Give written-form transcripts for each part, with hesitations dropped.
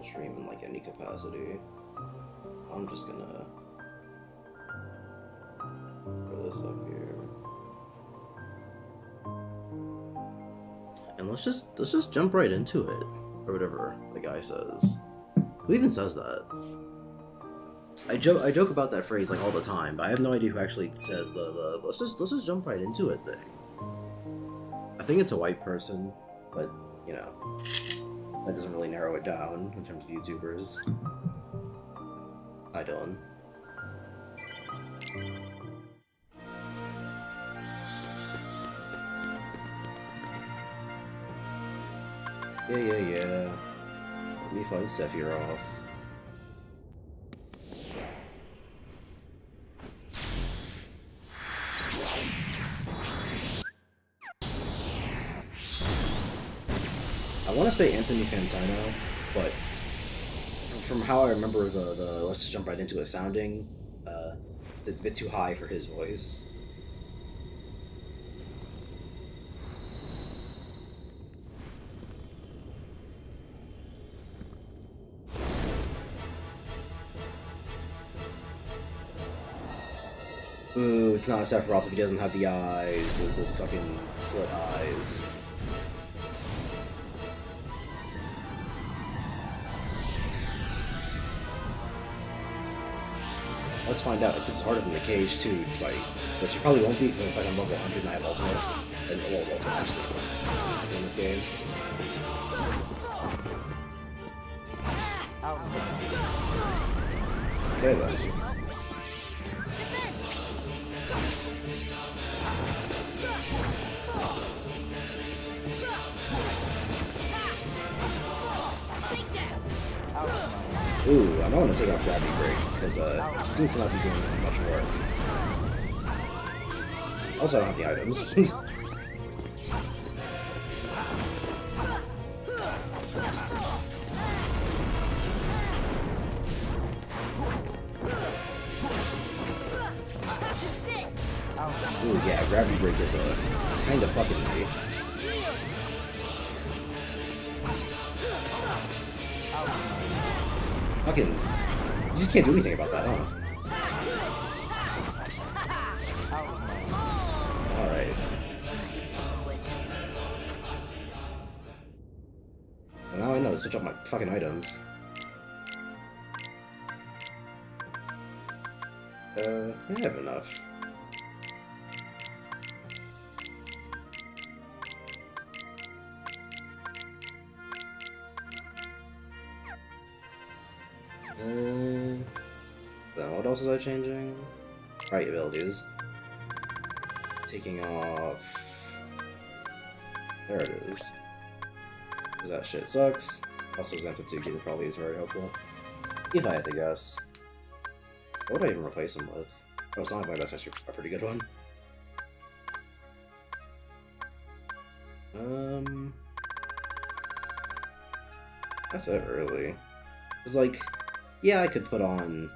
stream in like any capacity. I'm just gonna put this up here. And let's just jump right into it. Or whatever the guy says. Who even says that? I joke about that phrase like all the time, but I have no idea who actually says the let's just jump right into it thing. I think it's a white person, but you know, that doesn't really narrow it down in terms of YouTubers. Hi, Dylan. Yeah. Let me fight Sephiroth. I want to say Anthony Fantino, but from how I remember the let's just jump right into it sounding, it's a bit too high for his voice. Ooh, it's not a Sephiroth if he doesn't have the eyes, the fucking slit eyes. Let's find out if this is harder than the KH1 fight, which it probably won't be because I'm fighting on level 100 and I have ultimate. And, well, ultimate actually, in this game. Okay then. Ooh, I don't want to take off Gravity Break, because it seems to not be doing much work. Also, I don't have the items. Ooh, yeah, Gravity Break is kind of fucking me. Fucking, you just can't do anything about that, huh? Alright. Well, now I know to switch up my fucking items. I have enough. Then what else is I changing? Right abilities. Taking off... There it is. Because that shit sucks. Also, Zensatsuki probably is very helpful. If I had to guess. What would I even replace him with? Oh, Sonic Blade, that's actually a pretty good one. That's it, really. It's like... Yeah, I could put on...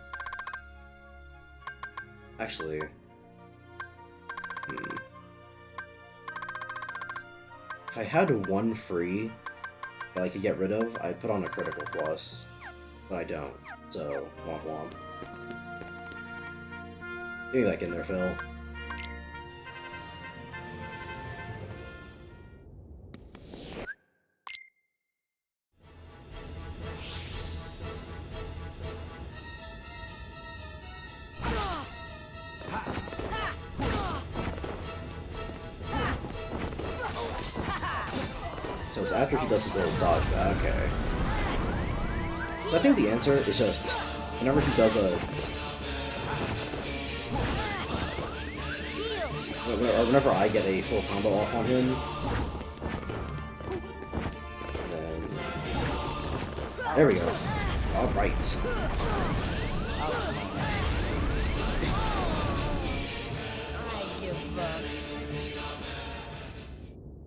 Actually... If I had one free that I could get rid of, I'd put on a Critical Plus. But I don't, so womp womp. Give me that in there, Phil. So it's after he does his little dodge back, okay. So I think the answer is just, whenever he does a... Whenever I get a full combo off on him, then... There we go. Alright.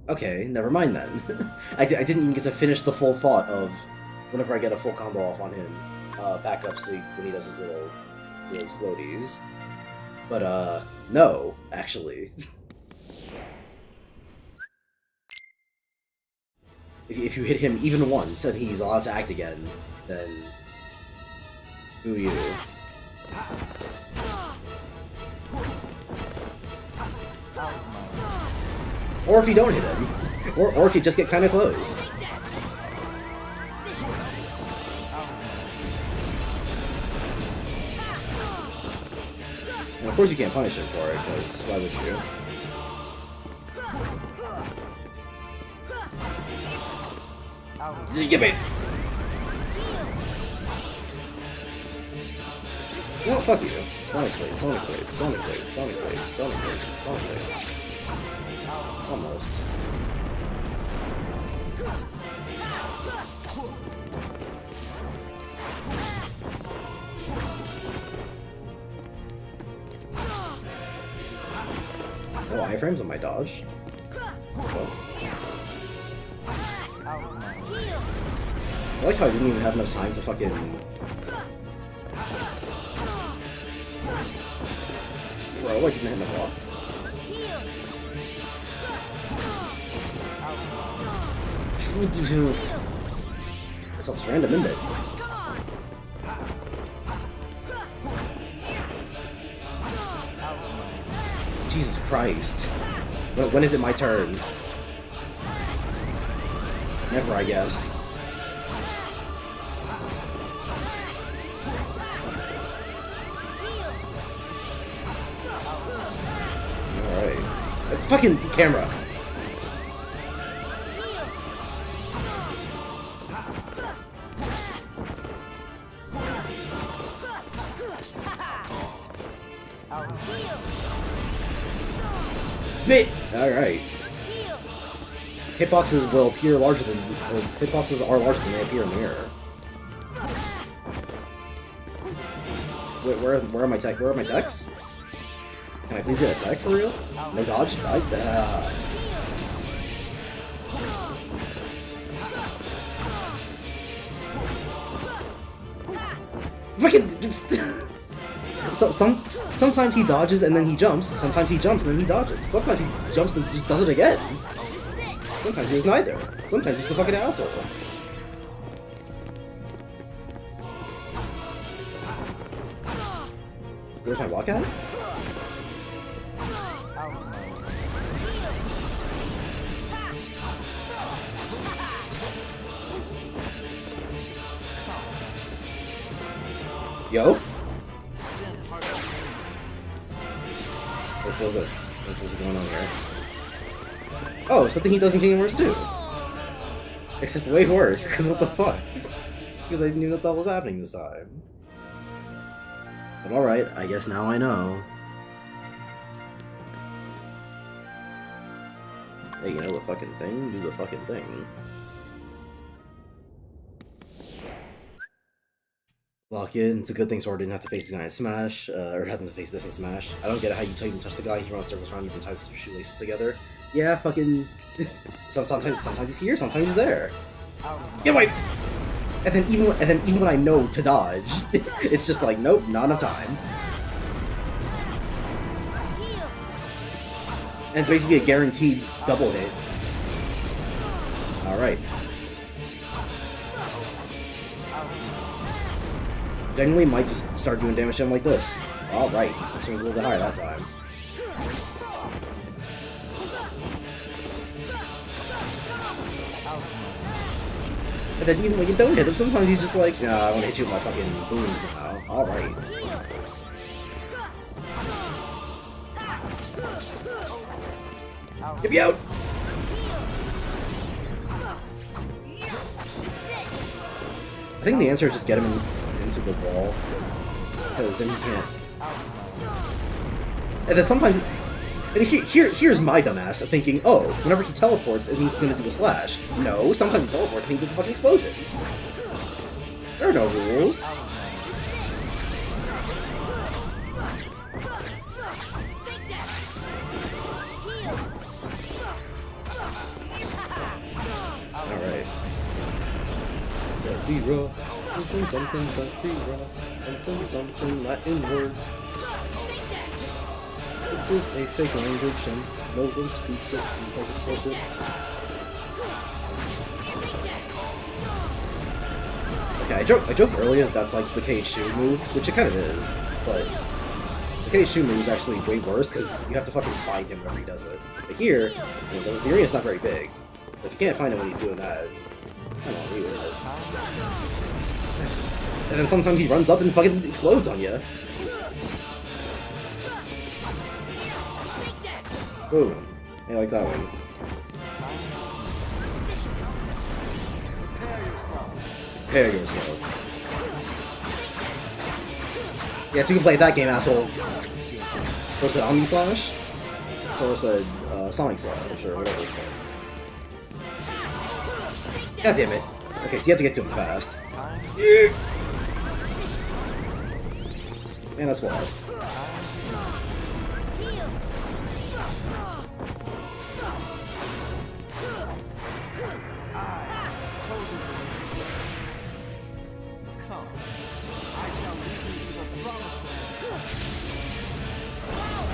Okay, never mind then. I didn't even get to finish the full thought of whenever I get a full combo off on him, back up sleep when he does his little explodies. But, no, actually. If you hit him even once and he's allowed to act again, then who you? Or if you don't hit him, or if you just get kind of close. And of course you can't punish him for it, because why would you? Give me! No, fuck you. Sonic Blade, Sonic Blade, Sonic Blade, Sonic Blade, Sonic Blade, Sonic Blade. Almost. Oh, iframes on my dodge. Oh. I like how I didn't even have enough time to fucking... Bro, I didn't hit my block. It's all random, isn't it? Jesus Christ. When is it my turn? Never, I guess. Alright. Fucking camera! Bit! Alright. Hitboxes will appear larger than... or hitboxes are larger than they appear in the mirror. Wait, where are my tech? Where are my techs? Can I please get a tech for real? No dodge? Fucking just... sometimes he dodges and then he jumps. Sometimes he jumps and then he dodges. Sometimes he jumps and just does it again. Sometimes he does neither. Sometimes he's a fucking asshole. Where's my block at? Yo? What's this? What's going on here? Oh, something he does in Kingdom Hearts 2! Except way worse, because what the fuck? Because I didn't even know what was happening this time. But alright, I guess now I know. Hey, you know the fucking thing? Do the fucking thing. Lock in. It's a good thing Sora didn't have to face this guy in Smash, or have him to face this in Smash. I don't get it how you touch the guy, he runs circles around you and ties your shoelaces together. Yeah, fucking... sometimes he's here, sometimes he's there. Get away! And then even when I know to dodge, it's just like, nope, not enough time. And it's basically a guaranteed double hit. Alright. Generally might just start doing damage to him like this. Alright, this one's a little bit higher that time. And then even when you don't hit him, sometimes he's just like, nah, I want to hit you with my fucking booms now. Alright. Get me out! I think the answer is just get him into the wall, because then he can't. And then sometimes, and here's my dumbass thinking, oh, whenever he teleports, it means he's gonna do a slash. No, sometimes he teleports, it means it's a fucking explosion. There are no rules. Alright. Sephiroth, something Sephiroth, something Latin words. This is a fake language and no one speaks it because it's bullshit. Okay, I joked earlier that that's like the KH2 move, which it kind of is, but the KH2 move is actually way worse because you have to fucking find him whenever he does it. But here, you know, the arena's not very big. If you can't find him when he's doing that, come on, leave it. And then sometimes he runs up and fucking explodes on you. Boom. I like that one. Prepare yourself. Yeah, you can play that game, asshole. Or said Omni Slash? Or said Sonic Slash, or whatever it's called. God damn it. Okay, so you have to get to him fast. Man, that's wild.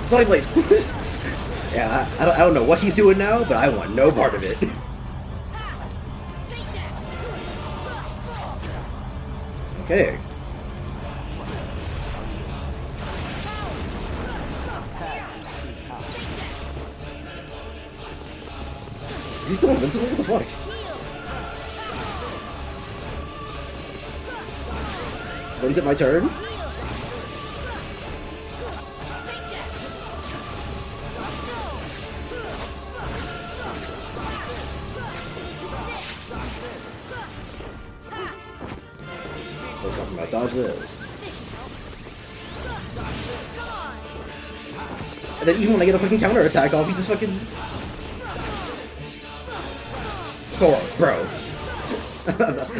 Sonic Blade! Yeah, I don't know what he's doing now, but I want no part of it. Okay. Is he still invincible? What the fuck? When's it my turn? Dodge this. And then even when I get a fucking counter attack off, he just fucking... Sora, bro.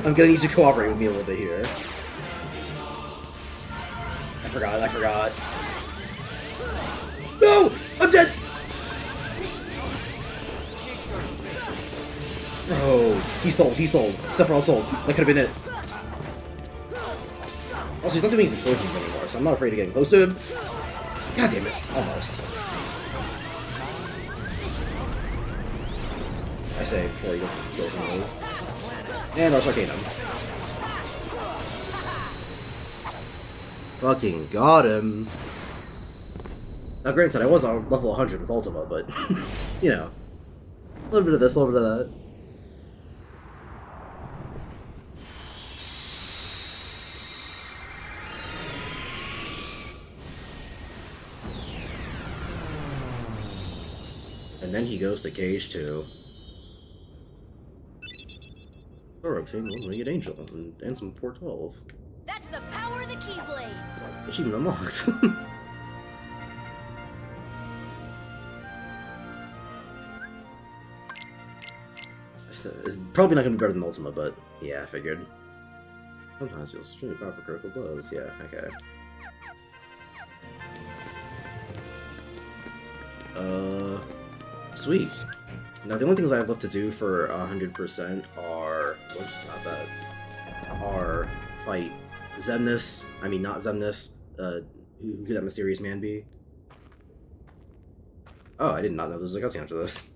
I'm gonna need you to cooperate with me a little bit here. I forgot. No! I'm dead! Bro, he sold. Sephiroth sold. That could've been it. Also, he's not doing his explosions anymore, so I'm not afraid of getting close to him. God damn it. Almost. I say before he gets his explosion move. And Rush Arcanum. Fucking got him. Now, granted, I was on level 100 with Ultima, but, you know. A little bit of this, a little bit of that. And then he goes to KH2. Or obtain one Winged Angel and Ansem 412. That's the power of the Keyblade! Achievement unlocked. It's probably not going to be better than Ultima, but yeah, I figured. Sometimes you'll stream powerful critical blows. Yeah, okay. Sweet. Now the only things I have left to do for 100% are... Whoops, not that. Are fight Zemnis. I mean, not Zemnis. Who could that mysterious man be? Oh, I did not know there was a cutscene after this.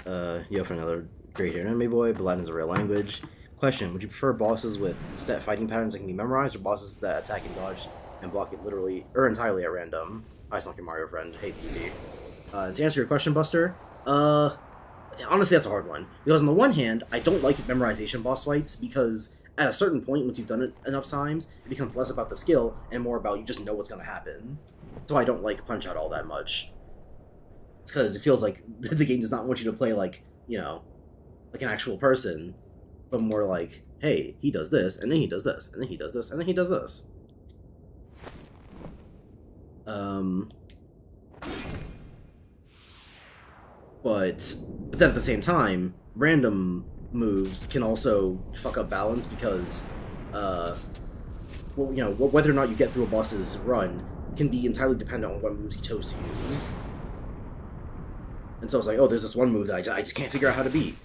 For another great here. Anime boy, but Latin is a real language. Question, would you prefer bosses with set fighting patterns that can be memorized, or bosses that attack and dodge and block it literally, or entirely at random? I sound like your Mario friend. Hey, TV. To answer your question, Buster, honestly, that's a hard one. Because on the one hand, I don't like memorization boss fights, because at a certain point, once you've done it enough times, it becomes less about the skill, and more about you just know what's going to happen. So I don't like Punch-Out all that much. It's because it feels like the game does not want you to play like, you know, like an actual person, but more like, hey, he does this, and then he does this, and then he does this, and then he does this. But then at the same time, random moves can also fuck up balance because, well, you know, whether or not you get through a boss's run can be entirely dependent on what moves he chose to use. And so it's like, oh, there's this one move that I just can't figure out how to beat.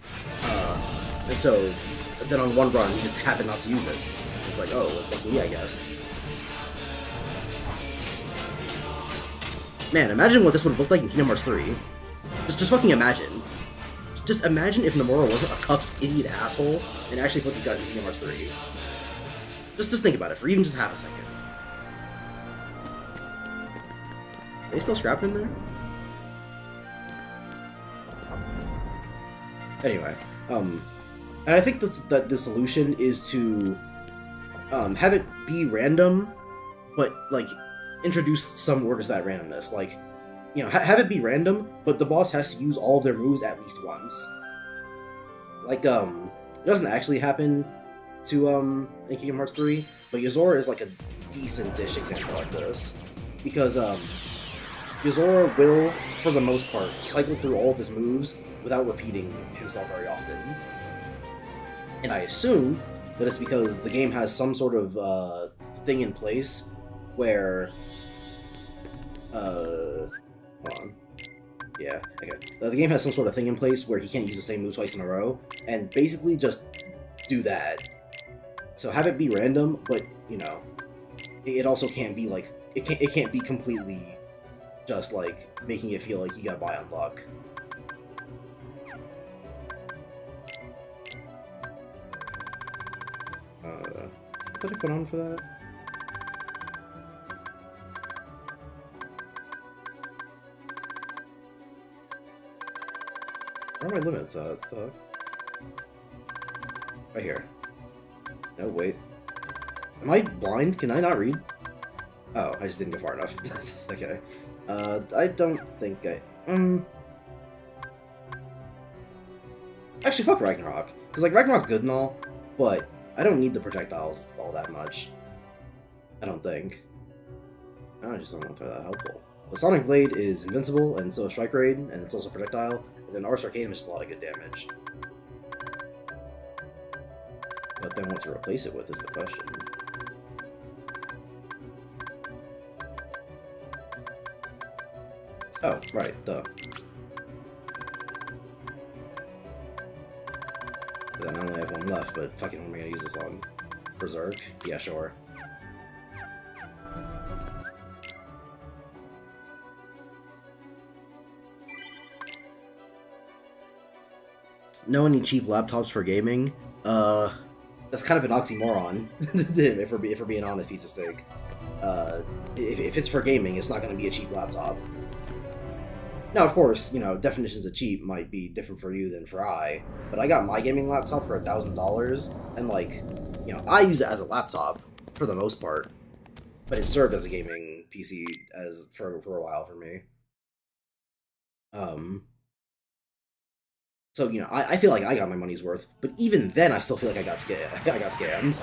And so then on one run, he just happened not to use it. It's like, oh, well, lucky me, I guess. Man, imagine what this would have looked like in Kingdom Hearts 3. Just fucking imagine. Just imagine if Nomura wasn't a cucked idiot asshole and actually put these guys in Kingdom Hearts 3. Just think about it for even just half a second. Are they still scrapping in there? Anyway, and I think that the solution is to have it be random, but like introduce some orders to that randomness. Like, you know, have it be random, but the boss has to use all of their moves at least once. Like, it doesn't actually happen to in Kingdom Hearts 3, but Yozora is like a decent-ish example like this, because Yozora will, for the most part, cycle through all of his moves without repeating himself very often. And I assume that it's because the game has some sort of thing in place where hold on. Yeah, okay. The game has some sort of thing in place where he can't use the same move twice in a row, and basically just do that. So have it be random, but, you know, it also can't be like, it can't be completely just like making it feel like you gotta buy on luck. What did I put on for that? Where are my limits at? Right here. No, wait. Am I blind? Can I not read? Oh, I just didn't go far enough. Okay. I don't think I... Actually, fuck Ragnarok. Because, like, Ragnarok's good and all, but I don't need the projectiles all that much. I don't think. I just don't know if they're that helpful. The Sonic Blade is invincible, and so is Strike Raid, and it's also projectile, and then Ars Arcanum is just a lot of good damage. But then what to replace it with is the question. Oh, right, duh. But then I only have one left, but fucking what am I gonna use this on? Berserk? Yeah, sure. Know any cheap laptops for gaming? That's kind of an oxymoron, if we're being honest, piece of steak. If it's for gaming, it's not going to be a cheap laptop. Now, of course, you know, definitions of cheap might be different for you than for I, but I got my gaming laptop for $1,000, and, like, you know, I use it as a laptop, for the most part, but it served as a gaming PC for a while for me. So, you know, I feel like I got my money's worth, but even then I still feel like I got scammed.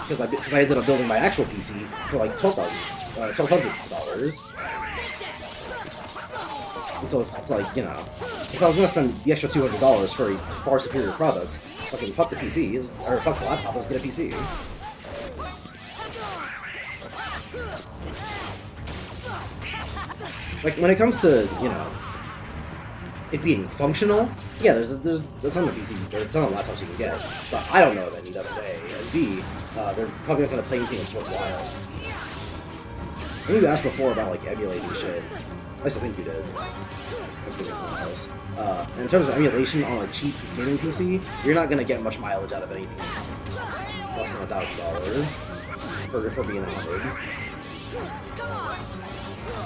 Because I ended up building my actual PC for like $1,200. And so it's like, you know, if I was gonna spend the extra $200 for a far superior product, fucking fuck the PC, or fuck the laptop, let's get a PC. Like, when it comes to, you know, it being functional, yeah, there's a ton of PCs, there's a ton of laptops you can get, but I don't know of any, that's A. And B, they're probably not going to play anything that's worthwhile. I think you asked before about, like, emulating shit. At least I think you did. And in terms of emulation on a cheap gaming PC, you're not going to get much mileage out of anything that's less than $1,000, for being honest.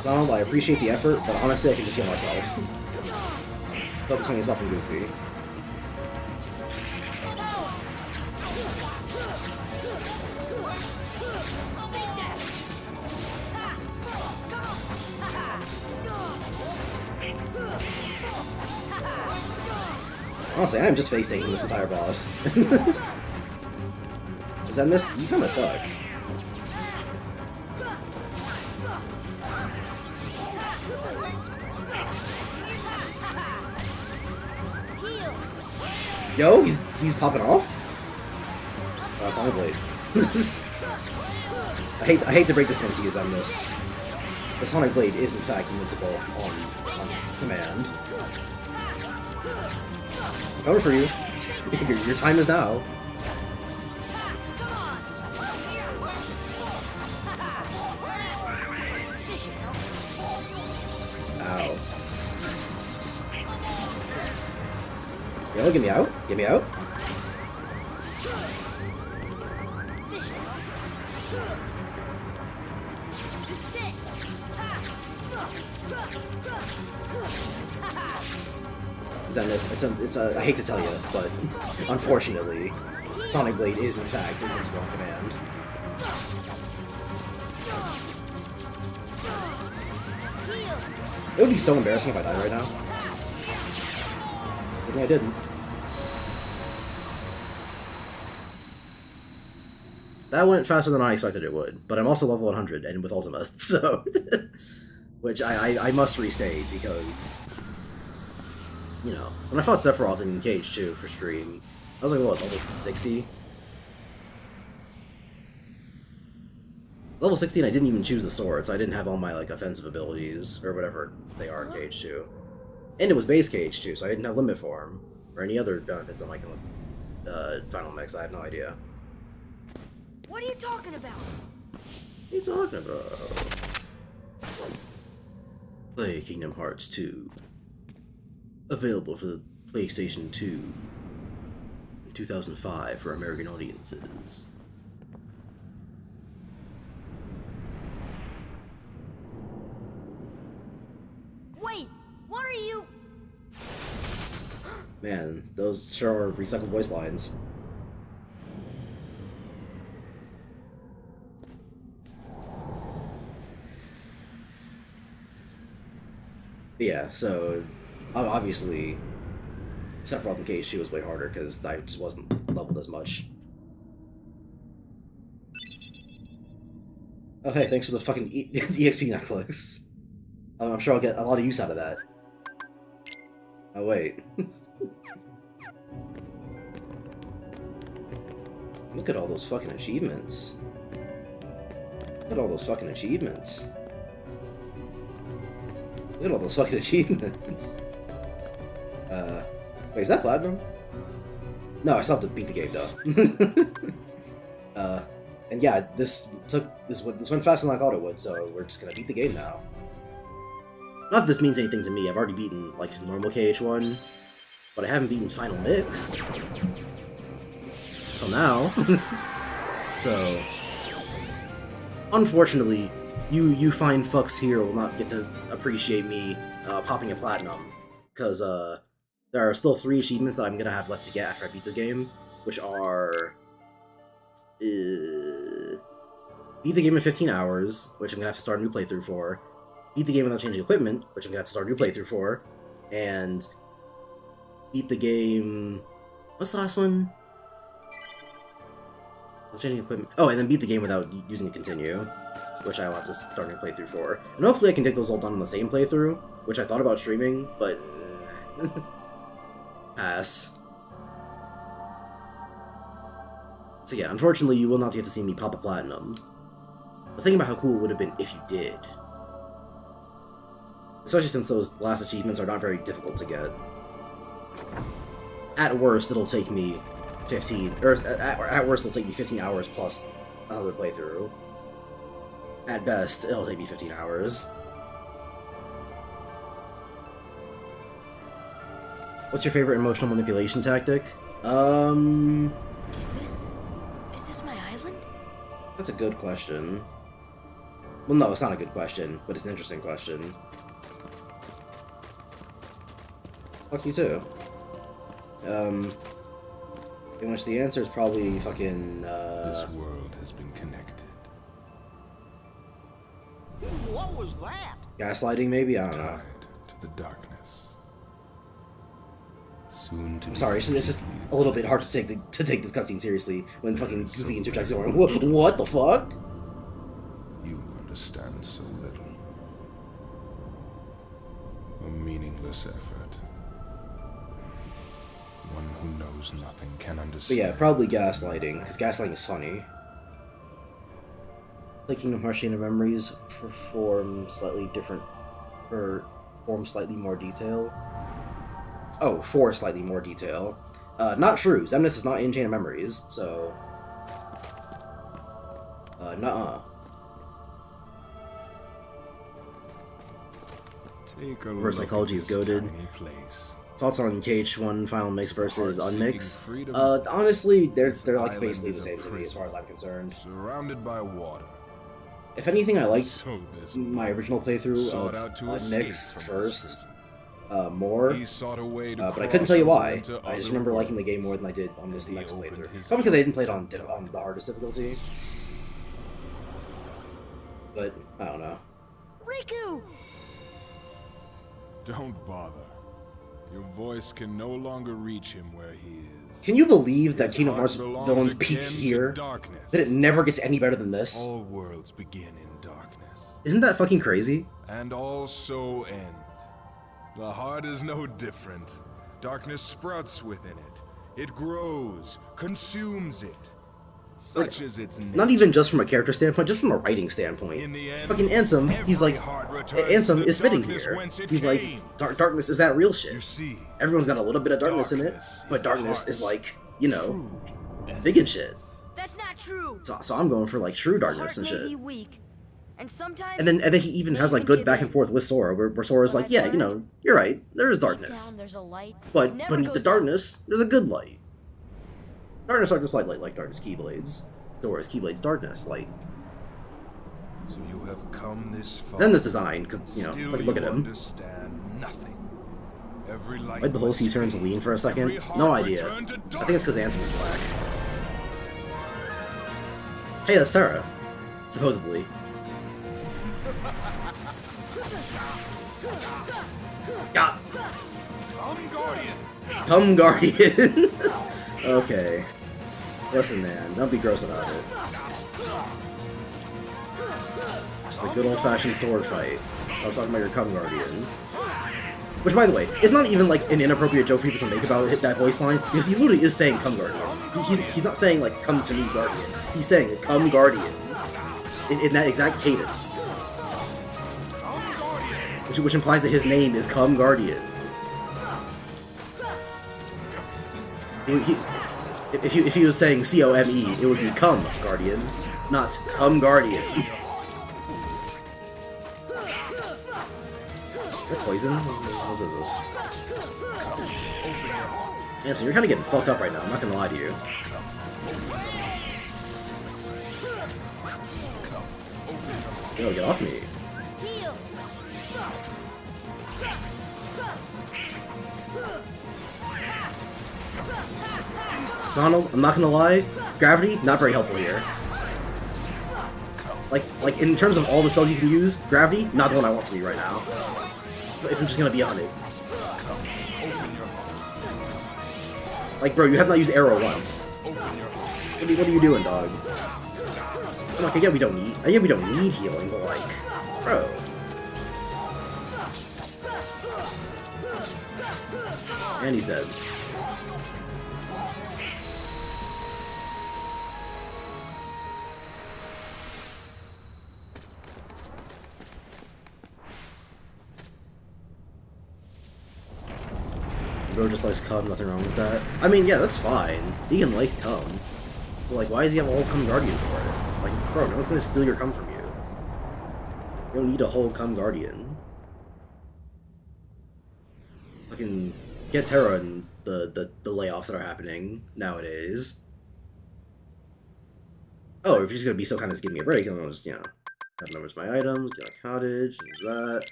Donald, I appreciate the effort, but honestly I can just heal myself. Focus on yourself and Goofy. Honestly, I'm just facing this entire boss. Does that miss? You kinda suck. Yo, he's popping off? Oh, Sonic Blade. I hate to break this one to you, Zemnis. The Sonic Blade is in fact invincible on command. I'm coming for you. Your time is now. Ow. Oh, get me out! Get me out! I hate to tell you, but unfortunately, Sonic Blade is in fact invincible on command. It would be so embarrassing if I died right now. Good thing I didn't. That went faster than I expected it would, but I'm also level 100 and with Ultima, so... which I must restate, because... You know, when I fought Sephiroth in KH2 for stream, I was like, what, level 60? Level 60 and I didn't even choose the sword, so I didn't have all my, like, offensive abilities, or whatever they are in KH2. And it was base KH2, so I didn't have limit form, or any other benefits that might come with Final Mix, I have no idea. What are you talking about? What are you talking about? Play Kingdom Hearts 2. Available for the PlayStation 2 in 2005 for American audiences. Wait, what are you? Man, those sure are recycled voice lines. But yeah, so obviously Sephiroth in KH2 was way harder because I just wasn't leveled as much. Oh hey, thanks for the fucking EXP necklace. I'm sure I'll get a lot of use out of that. Oh wait. Look at all those fucking achievements. Look at all those fucking achievements. Look at all those fucking achievements. Wait, is that platinum? No, I still have to beat the game though. And yeah, this went faster than I thought it would, so we're just gonna beat the game now. Not that this means anything to me, I've already beaten, like, normal KH1, but I haven't beaten Final Mix. Until now. So... Unfortunately, you fine fucks here will not get to appreciate me popping a platinum, because there are still 3 achievements that I'm gonna have left to get after I beat the game, which are... beat the game in 15 hours, which I'm gonna have to start a new playthrough for, beat the game without changing equipment, which I'm gonna have to start a new playthrough for, and beat the game... What's the last one? Without changing equipment... Oh, and then beat the game without using a continue, which I want to start a new playthrough for. And hopefully I can get those all done on the same playthrough, which I thought about streaming, but... pass. So yeah, unfortunately you will not get to see me pop a platinum. But think about how cool it would have been if you did. Especially since those last achievements are not very difficult to get. At worst, it'll take me 15... Or at worst, it'll take me 15 hours plus another playthrough. At best, it'll take me 15 hours. What's your favorite emotional manipulation tactic? Is this my island? That's a good question. Well, no, it's not a good question, but it's an interesting question. Fuck you too. In which the answer is probably fucking, This world has been connected. What was that? gaslighting, maybe? I don't know. Tied to the darkness. Soon to I'm sorry, it's just a little bit hard to take this cutscene seriously when fucking Goofy interjects going, what the fuck? You understand so little. A meaningless effort. One who knows nothing can But understand. yeah, probably gaslighting, because gaslighting is funny. Play Kingdom Hearts Chain of Memories for form slightly different, or form slightly more detail. Oh, for slightly more detail. Not true. Xemnas is not in Chain of Memories, so... nuh-uh. Take a Reverse look psychology at is this goated. tiny place. Thoughts on KH1 Final Mix versus Unmix? Freedom, Honestly, they're like island basically the is a same to me as prison. far as I'm concerned. surrounded by water. If anything, I liked So this my original playthrough sought of out to escape Unmix from this first prison. more, He sought a way to but I couldn't tell you cross why. into I just other remember liking the worlds. game more than I did on this He next opened playthrough. his Probably because I didn't play it mind on the hardest difficulty. But I don't know. Riku! Don't bother. Your voice can no longer reach him where he is. Can you believe that His Kingdom heart Hearts belongs villains again peaked to here? darkness. That it never gets any better than this? All worlds begin in darkness, Isn't that fucking crazy? and all so end. The heart is no different. Darkness sprouts within it. It grows, consumes it. Such is its nature. Not even just from a character standpoint, just from a writing standpoint. In the end, Fucking Ansem, he's every like, heart returns Ansem to is spitting darkness here. whence it He's like, came. darkness is that real You shit. see, Everyone's got a little bit of darkness in it, darkness but is the darkness heart's is like, you know, true big and shit. That's not true. So I'm going for like true The darkness heart and may be shit. weak, and sometimes And then he even has like good back and forth with Sora, where Sora's But like, I've yeah, you know, learned you're right, there is deep darkness. down there's a light But that never beneath the goes out. darkness, there's a good light. Darkness, darkness, light, like darkness, Keyblades. Sora's Keyblades, darkness, light. So you have come this far. Then there's design, because, you know, Still look at you him. understand nothing. Every light Why'd the whole must sea turn to fade. lean for a second? Every heart No idea. return to I think it's because darkness. Ansem's black. Hey, that's Sarah. Supposedly. God. Come, Guardian. Come, Guardian! Okay. Listen, man, don't be gross about it. Just a good old-fashioned sword fight. Stop talking about your Come Guardian. Which, by the way, it's not even like an inappropriate joke for people to make about that voice line, because he literally is saying Come Guardian. He's not saying, like, come to me, Guardian. He's saying, Come Guardian. In that exact cadence. Which implies that his name is Come Guardian. If he was saying C-O-M-E, it would be Come Guardian, not Come Guardian. Is that poison? What is this? Ansem, you're kind of getting fucked up right now, I'm not gonna lie to you. Yo, get off me. Heal. Donald, I'm not gonna lie, gravity, not very helpful here. Like in terms of all the spells you can use, gravity, not the one I want from you right now. If I'm just gonna be on it. Like, bro, you have not used arrow once. What are you doing, dog? I'm like, yeah, we don't need healing, but like, bro. And he's dead. Bro just likes cum, nothing wrong with that. I mean, yeah, that's fine. He can like cum. But like, why does he have a whole cum guardian for it? Like, bro, no one's gonna steal your cum from you. You don't need a whole cum guardian. Fucking get Terra and the layoffs that are happening nowadays. Oh, if you're just gonna be so kind of just give me a break, and I'll just, you know, head over to my items, get a cottage, use that,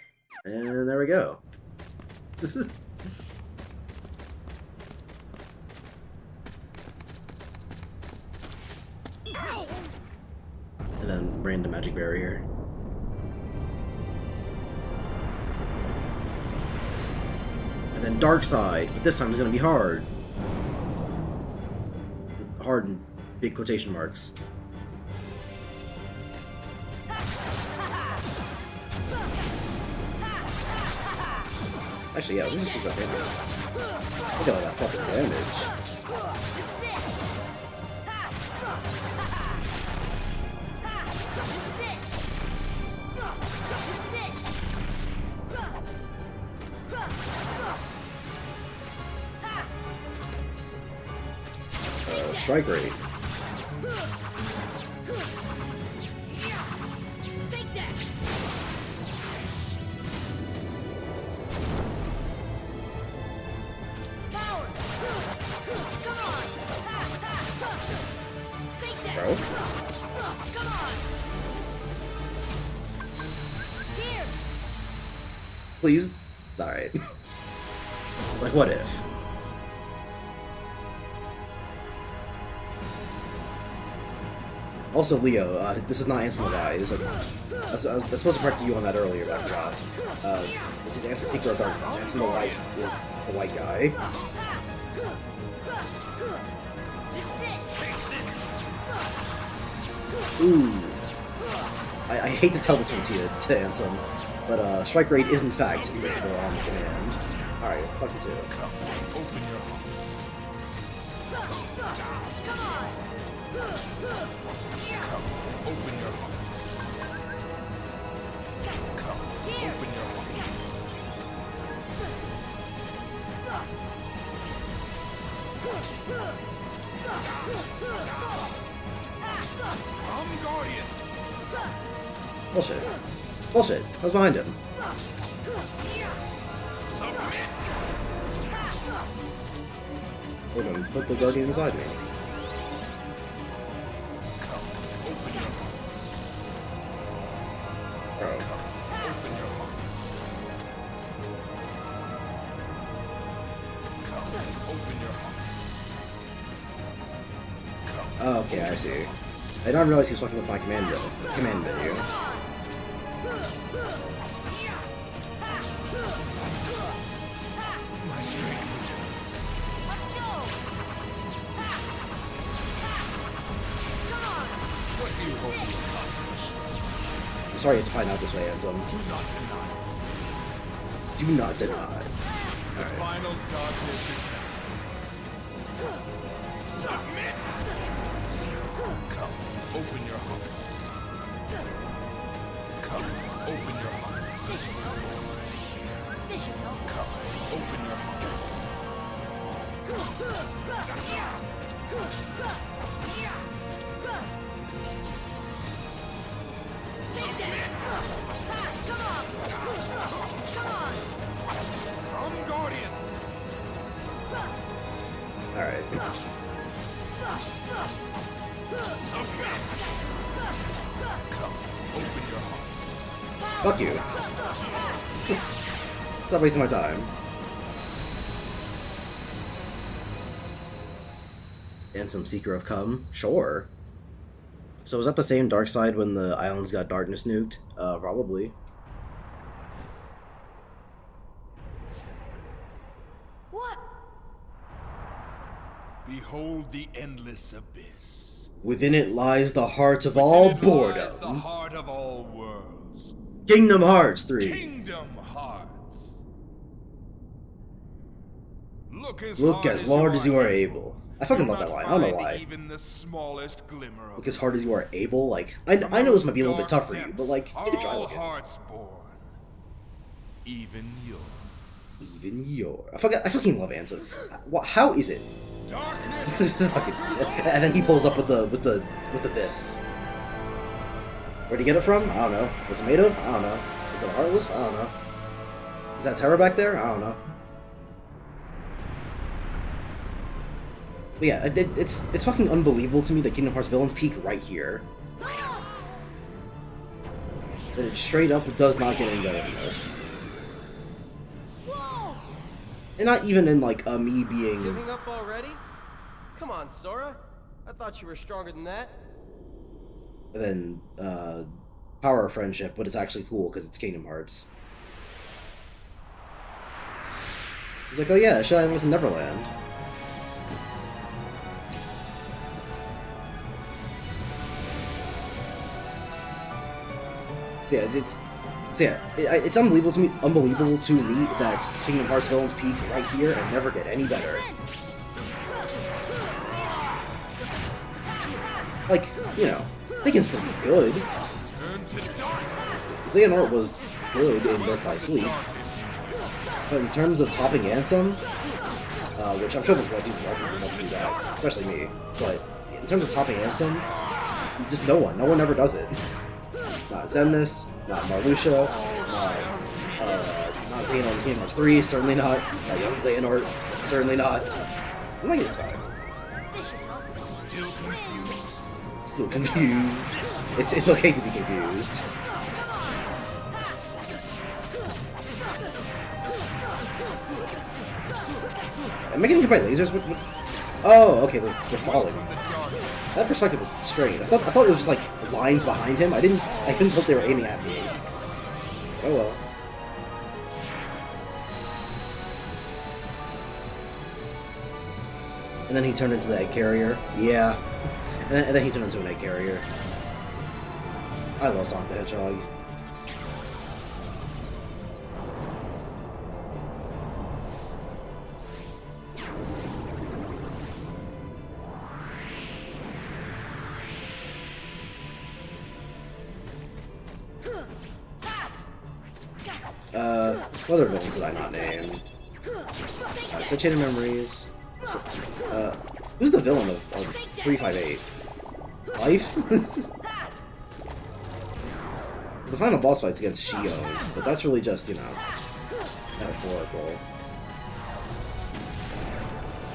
and there we go. And then random magic barrier. And then dark side, but this time it's gonna be hard. Hard in big quotation marks. Actually, yeah, let's just use that damage. Look at all that fucking damage. Strike rate. Take that. Please? Alright. Like, what if? Also, Leo, this is not Ansem guy. This is I was supposed to correct you on that earlier, but I forgot. This is Ansem Secret of Darkness. Ansem the Wise is the white guy. Ooh. I hate to tell this one to you, to Ansem, but strike rate is in fact invincible on command. Alright, fuck you too. Open your heart. Open your heart. Open your heart. I'm Guardian. Bullshit. Bullshit. I was behind him. Submit. Hold on, put the Guardian inside me. Open your heart. Bro. Open your heart. Open your heart. Oh, okay, I see. I didn't realize he was fucking with my command menu. My strength returns. Let's go! Come on! What do you hope to accomplish? I'm sorry you had to find out this way, Ansem. Do not deny. Do not deny. The final darkness is now. Submit! Come, open your heart. Come, open your heart. This should help. This should help. Come, open your heart. Take that! Come on! Come on! I'm Guardian. Alright. Submit. Come, open your heart. Fuck you. Stop wasting my time. Ansem, Seeker of Come? Sure. So was that the same dark side when the islands got darkness nuked? Probably. What? Behold the endless abyss. Within it lies the heart of Within all it lies boredom. the heart of all worlds. Kingdom Hearts 3. Kingdom Hearts. Look as Look as hard as you are able. I fucking love that line. I don't know why. Even the smallest glimmer of Look as hard as you are able. Like, I know this might be a little bit tough for you, but like, you could try all looking. hearts born. Even yours. Even your. I fucking love Ansem. How is it? Darkness. And then he pulls up with the this. Where'd he get it from? I don't know. What's it made of? I don't know. Is it Heartless? I don't know. Is that Terra back there? I don't know. But yeah, it's fucking unbelievable to me that Kingdom Hearts villains peak right here. That it straight up does not get any better than this. Whoa! And not even in like me being. Giving up already? Come on, Sora. I thought you were stronger than that. And then Power of Friendship, but it's actually cool because it's Kingdom Hearts. He's like, oh yeah, should I live in Neverland? Yeah, it's unbelievable to me that Kingdom Hearts villains peak right here and never get any better. Like, you know, they can still be good. Xehanort was good in Birth by Sleep, but in terms of topping Ansem, which I'm sure there's a lot of people who must do that, especially me, but in terms of topping Ansem, just no one ever does it. Not Xemnas, not Marluxia, not Xehanort in Kingdom Hearts 3, certainly not. Not young Xehanort, certainly not. I'm not getting fired. Still confused. It's okay to be confused. Am I getting hit by lasers? Oh, okay, they're falling. That perspective was strange. I thought it was just like lines behind him. I couldn't tell they were aiming at me. Oh well. And then he turned into the egg carrier. Yeah. And then he turned into an egg carrier. I love Sonic the Hedgehog. What other villains did I not name? So Chain of Memories. Who's the villain of 358? Life? The final boss fight's against Shio, but that's really just, you know, metaphorical.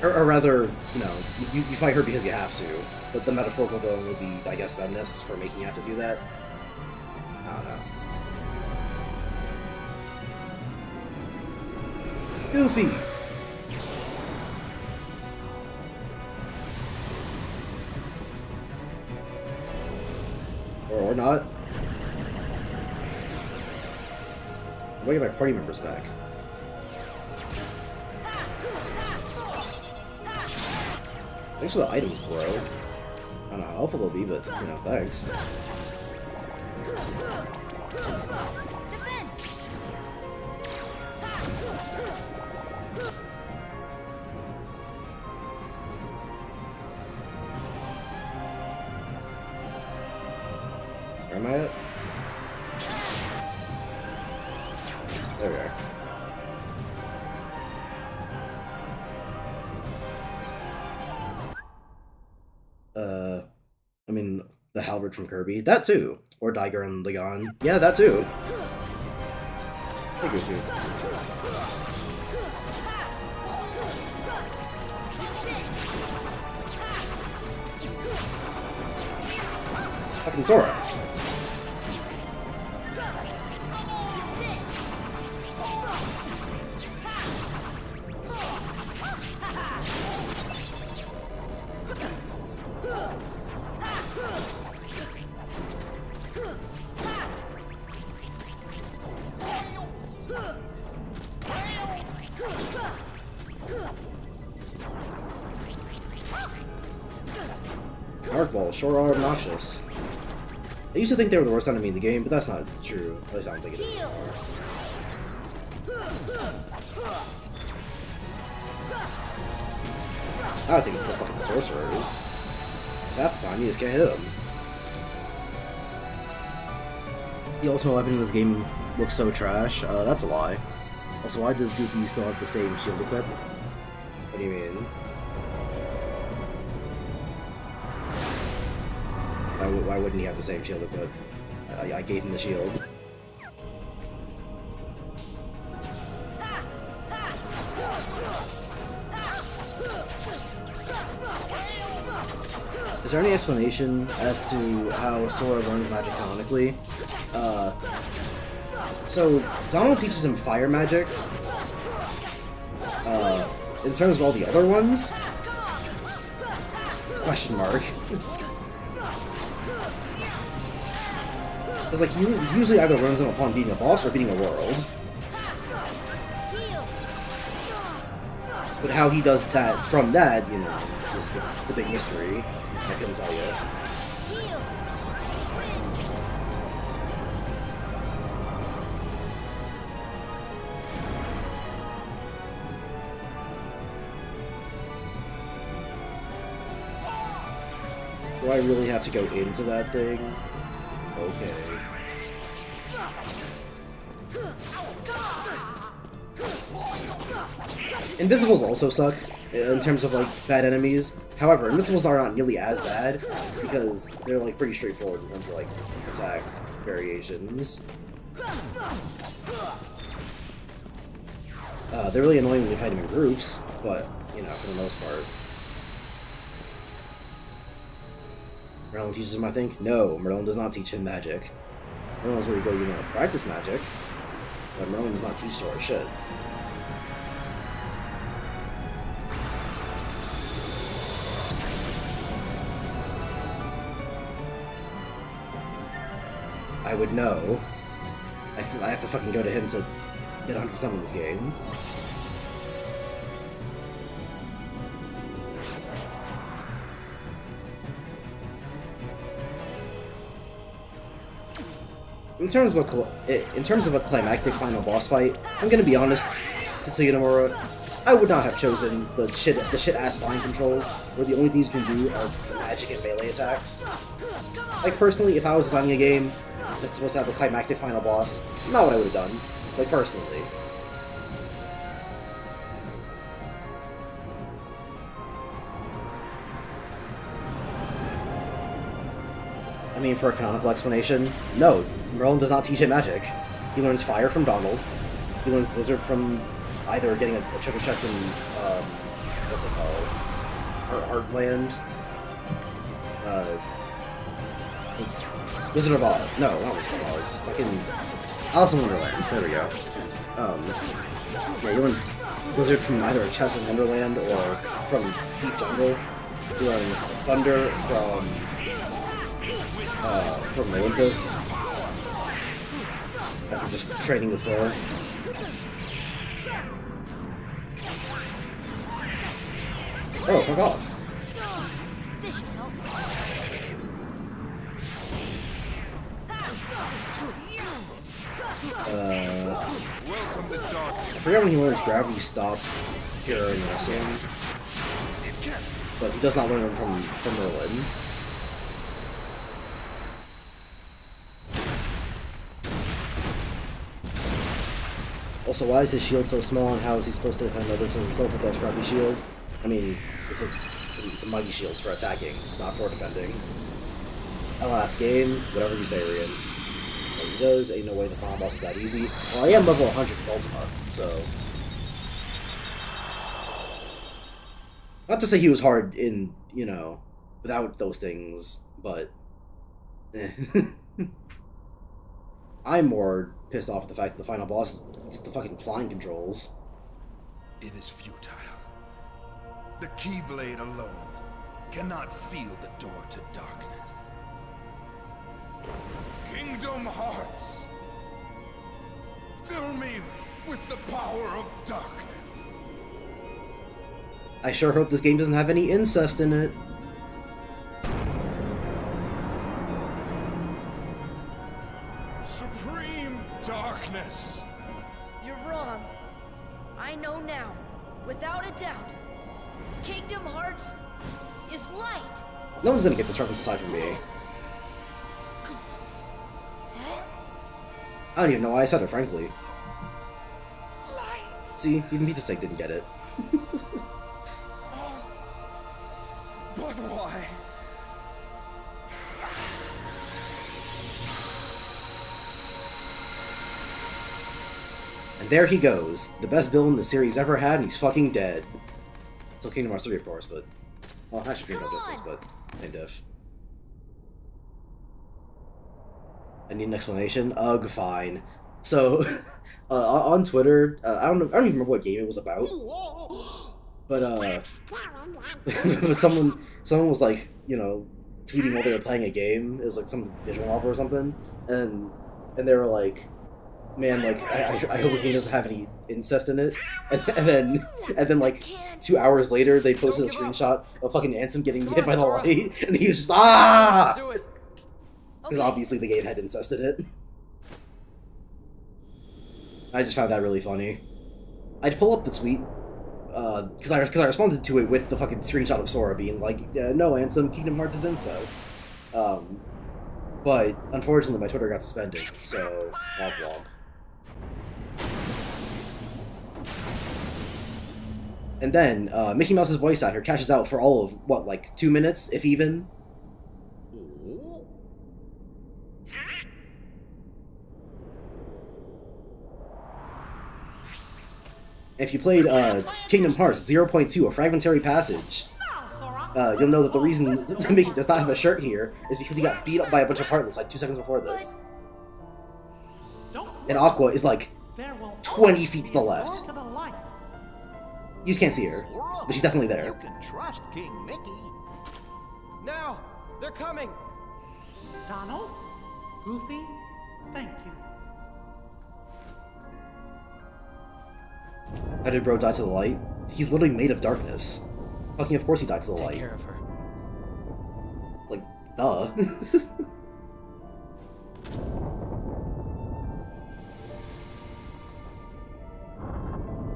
Or rather, you know, you fight her because you have to, but the metaphorical villain would be, I guess, Zemnis for making you have to do that. I don't know. Goofy! Or not. I'm gonna get my party members back. Thanks for the items, bro. I don't know how helpful they'll be, but, you know, thanks. Where am I at? There we are. I mean, the halberd from Kirby. That too. Or Daiger and Ligon. Yeah, that too. Take it too. Fucking Sora. Arc Ball sure are obnoxious. I used to think they were the worst enemy in the game, but that's not true. At least I don't think it is anymore. I think it's the fucking sorcerers. Because half the time you just can't hit them. The ultimate weapon in this game looks so trash. That's a lie. Also, why does Goofy still have the same shield equip? What do you mean? Why wouldn't he have the same shield equip? I gave him the shield. Is there any explanation as to how Sora learns magic canonically? So, Donald teaches him fire magic. In terms of all the other ones? Question mark. It's like, he usually either learns them upon beating a boss or beating a world. But how he does that from that, you know, is the big mystery. I couldn't tell you. Do I really have to go into that thing? Okay. Invisibles also suck in terms of like bad enemies. However, Invisibles are not nearly as bad because they're like pretty straightforward in terms of like attack variations. They're really annoying when you fight them in groups, but you know, for the most part. Merlin teaches him, I think? No, Merlin does not teach him magic. Merlin's where you go, you know, practice magic, but Merlin does not teach Sora shit. I would know. I have to fucking go to him to get 100% in this game. In terms of a climactic final boss fight, I'm gonna be honest, Tetsuya Nomura, I would not have chosen the shit ass line controls, where the only things you can do are magic and melee attacks. Like personally, if I was designing a game that's supposed to have a climactic final boss, not what I would have done. Like personally. I mean, for a canonical explanation, no, Merlin does not teach him magic. He learns fire from Donald. He learns Blizzard from either getting a treasure chest in, what's it called? Heartland? Wizard of Oz. No, not Wizard of Oz. Fucking Alice in Wonderland. There we go. Yeah, he learns Blizzard from either a chest in Wonderland or from Deep Jungle. He learns Thunder from Olympus. After just training with Thor. Oh, fuck off. This should help. Welcome to I darkness. forget when he learns Gravity Stop here in Ansem, but he does not learn them from Merlin. Also, why is his shield so small, and how is he supposed to defend others and himself with that scrappy shield? I mean, it's a mighty shield for attacking, it's not for defending. Last game, whatever you say, Rian. What he does, ain't no way the final boss is that easy. Well, I am level 100 in Ultima, so... Not to say he was hard in, you know, without those things, but... I'm more pissed off at the fact that the final boss is the fucking flying controls. It is futile. The Keyblade alone cannot seal the door to darkness. Kingdom Hearts, fill me with the power of darkness. I sure hope this game doesn't have any incest in it. Supreme darkness. You're wrong. I know now, without a doubt. Kingdom Hearts is light. No one's gonna get this reference aside from me. I don't even know why I said it, frankly. See, even Pizza Steak didn't get it. But why? And there he goes. The best villain the series ever had, and he's fucking dead. Still Kingdom Hearts 3, of course, but... Well, I should Dream No Distance, but... Same diff. I need an explanation? Ugh, fine. So, on Twitter, I don't even remember what game it was about. But, but someone was like, you know, tweeting while they were playing a game. It was like some visual novel or something. And they were like, man, like, I hope this game doesn't have any incest in it. And then like 2 hours later, they posted a screenshot of fucking Ansem getting hit by the light, and he was just Do it. because obviously the game had incest in it. I just found that really funny. I'd pull up the tweet because I responded to it with the fucking screenshot of Sora being like, "No, Ansem, Kingdom Hearts is incest." But unfortunately, my Twitter got suspended, so womp womp. And then, Mickey Mouse's voice actor cashes out for all of, what, like 2 minutes, if even? If you played Kingdom Hearts 0.2, A Fragmentary Passage, you'll know that the reason Mickey does not have a shirt here is because he got beat up by a bunch of Heartless like 2 seconds before this. And Aqua is like 20 feet to the left. You just can't see her, but she's definitely there. You can trust King Mickey. Now! They're coming! Donald? Goofy? How did bro die to the light? He's literally made of darkness. Fucking of course he died to the Take light. care of her. Like, duh.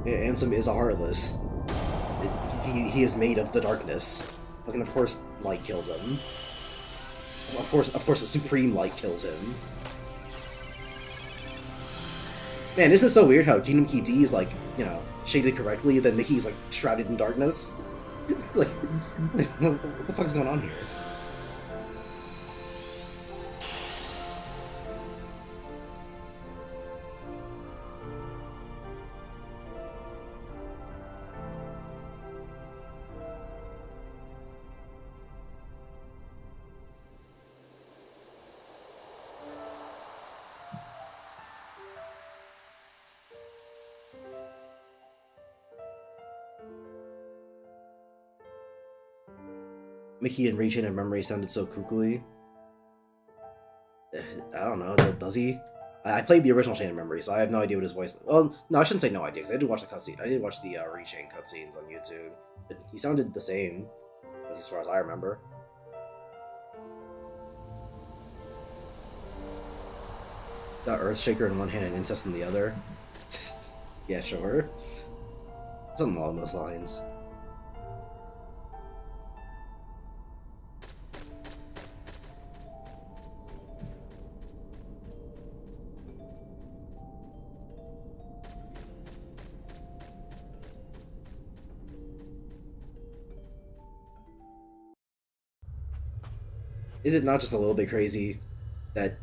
Yeah, Ansem is a Heartless. He is made of the darkness. Fucking of course light kills him. Of course the supreme light kills him. Man, isn't it so weird how Kingdom Key D is like, you know, shaded correctly, then Mickey's like shrouded in darkness? It's like, what the fuck is going on here? Mickey and Rechain of Memory sounded so kookily. I don't know, does he? I played the original Chain of Memory, so I have no idea what his voice... Well, no, I shouldn't say no idea, because I did watch the cutscene. I did watch the Rechain cutscenes on YouTube. But he sounded the same, as far as I remember. Got Earthshaker in one hand and Incest in the other. Yeah, sure. Something along those lines. Is it not just a little bit crazy that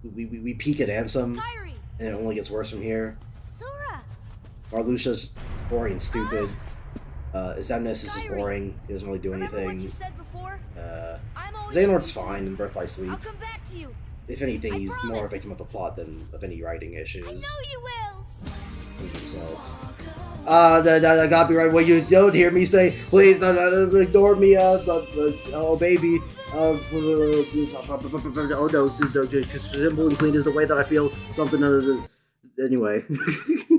we peak at Ansem Kyrie! and it only gets worse from here? Sora! Marluxia's boring and stupid. Zemnis is just Kyrie! boring. He doesn't really do Remember what you anything. said before? I'm always Xehanort's ready to- fine in Birth by Sleep. I'll come back to you. If anything, I he's more a promise. victim of the plot than of any writing issues. I know you will. He's himself. The copyright. What you don't hear me say, please don't ignore me. Oh baby. Oh no, simple and clean is the way that I feel. Something. Anyway,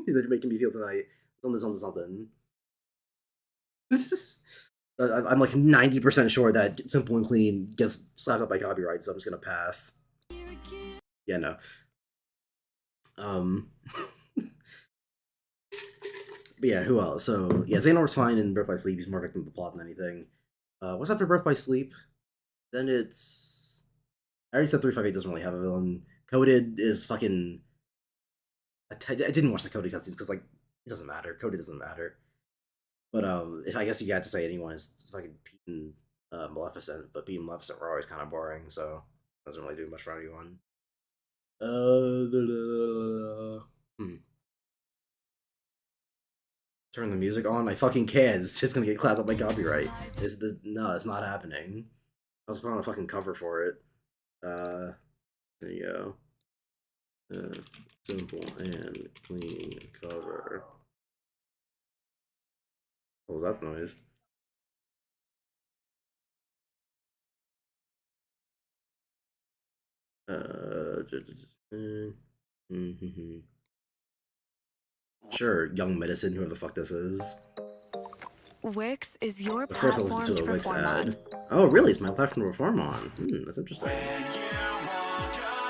they're making me feel tonight. Something. I'm like 90% sure that Simple and Clean gets slapped up by copyright, so I'm just gonna pass. Yeah, no. But yeah, who else? So, yeah, Xehanort's fine in Birth by Sleep. He's more victim of the plot than anything. What's after Birth by Sleep? Then it's... I already said 358 doesn't really have a villain. Coded is fucking... I didn't watch the Coded cutscenes because, like, it doesn't matter. Coded doesn't matter. But, if I guess you had to say anyone, it's fucking Pete and Maleficent. But Pete and Maleficent were always kind of boring, so doesn't really do much for anyone. Turn the music on? I fucking can't. It's just gonna get clapped up by copyright. No, it's not happening. I was putting on a fucking cover for it. There you go. Simple and clean cover. What was that noise? Sure, Young Medicine, whoever the fuck this is. Wix is your But first I'll platform listen to to a Wix perform ad. on. Oh, really? It's my platform to perform on. That's interesting.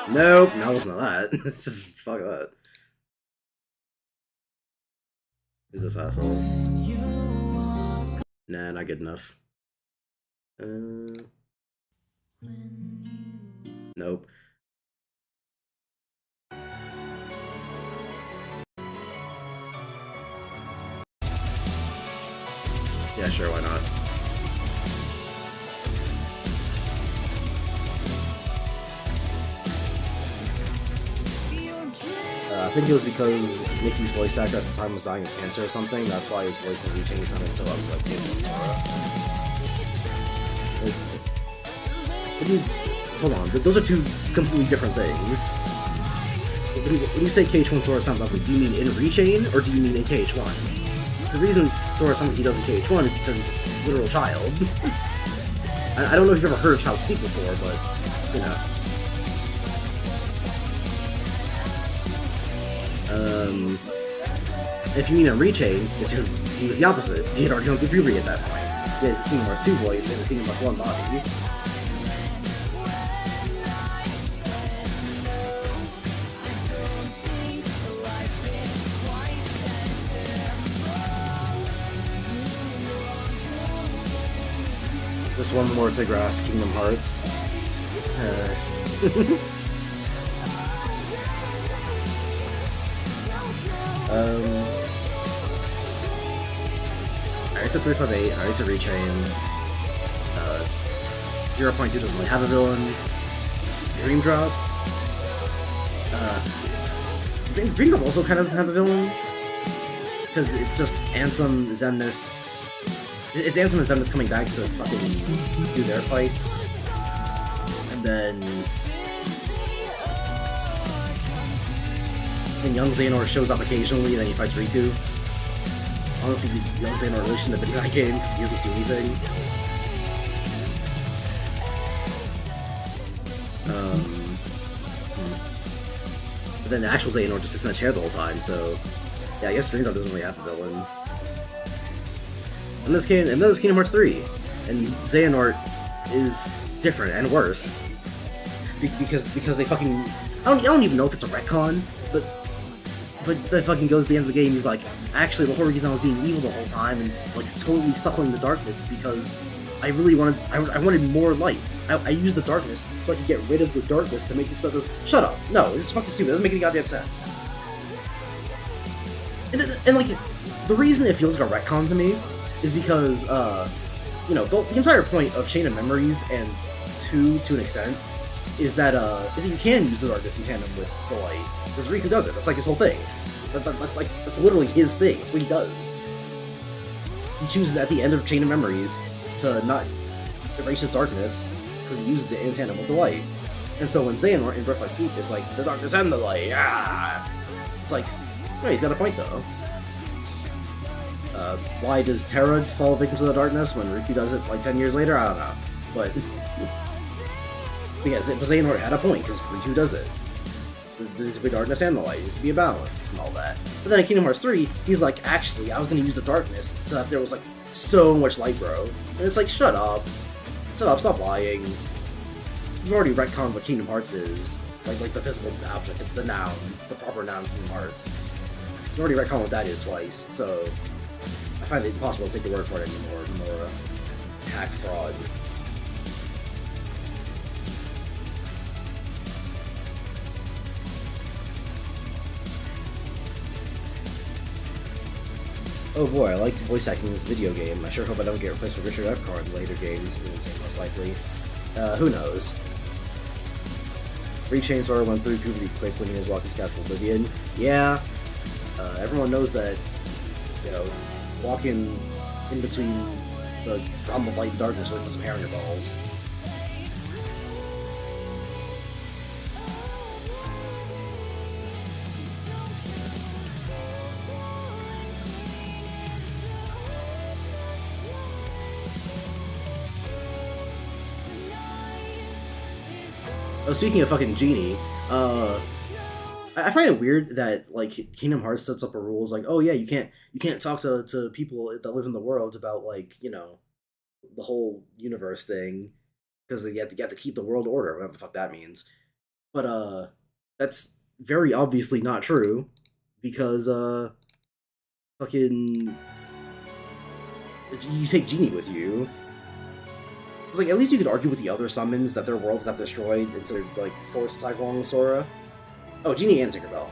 Nope, no, it's not that. Fuck that. Is this asshole? Nah, not good enough. Nope. Yeah, sure, why not? I think it was because Mickey's voice actor at the time was dying of cancer or something. That's why his voice in Reaching sounded so like KH1 Sora. What do you... Hold on, those are two completely different things. When you say KH1 Sora sounds ugly, do you mean in Rechain or do you mean in KH1? The reason Sora sounds like he does in KH1 is because he's a literal child. I don't know if you've ever heard a child speak before, but, you know. If you mean a rechain, it's because he was the opposite. He had already gone through puberty at that point. He had his Kingdom Hearts 2 voice and his Kingdom Hearts 1 body. Just one more to grasp Kingdom Hearts. I already said 358, I already said Rechain. 0.2 doesn't really have a villain. Dream Drop. Dream Drop also kind of doesn't have a villain. Because it's just Ansem, Xemnas. It's Ansem and Xemnas coming back to fucking do their fights. And then young Xehanort shows up occasionally, and then he fights Riku. Honestly, young Xehanort really shouldn't have been in that game because he doesn't do anything. But then the actual Xehanort just sits in a chair the whole time, so yeah, I guess Dream Drop doesn't really have a villain. And this Kingdom Hearts 3, and Xehanort is different and worse because they fucking I don't even know if it's a retcon, but that fucking goes to the end of the game. He's like, actually, the whole reason I was being evil the whole time and like totally suckling the darkness because I really wanted more light. I used the darkness so I could get rid of the darkness to make this stuff. Shut up! No, this is fucking stupid. It doesn't make any goddamn sense. And like, the reason it feels like a retcon to me is because you know, the entire point of Chain of Memories and 2 to an extent is that you can use the darkness in tandem with the light. Because Riku does it. That's like his whole thing. That's literally his thing. It's what he does. He chooses at the end of Chain of Memories to not erase his darkness because he uses it in tandem with the light. And so when Xehanort in Birth by Sleep is like, the darkness and the light, it's like, no, he's got a point though. Why does Terra fall victim to the darkness when Riku does it like 10 years later? I don't know. But yeah, Xehanort had a point because Riku does it. There's the darkness and the light. It needs to be a balance and all that. But then in Kingdom Hearts 3, he's like, actually, I was going to use the darkness so that there was like so much light, bro. And it's like, shut up. Shut up, stop lying. You've already retconned what Kingdom Hearts is. Like the physical object, the noun, the proper noun Kingdom Hearts. You've already retconned what that is twice, so I find it impossible to take the word for it anymore. More hack fraud. Oh boy, I like voice acting in this video game. I sure hope I don't get replaced with Richard Epcar in later games, most likely. Who knows? Rechain sort of went through puberty quick when he was walking to Castle Oblivion. Yeah, everyone knows that, you know, walking in between the realm of light and darkness really puts some hair on your balls. Oh, speaking of fucking Genie, I find it weird that like Kingdom Hearts sets up a rules like, oh yeah, you can't talk to people that live in the world about like, you know, the whole universe thing because you have to keep the world order, whatever the fuck that means. But that's very obviously not true because fucking you take Genie with you. It's like, at least you could argue with the other summons that their worlds got destroyed instead of, like, forced attack along with Sora. Oh, Genie and Tinkerbell.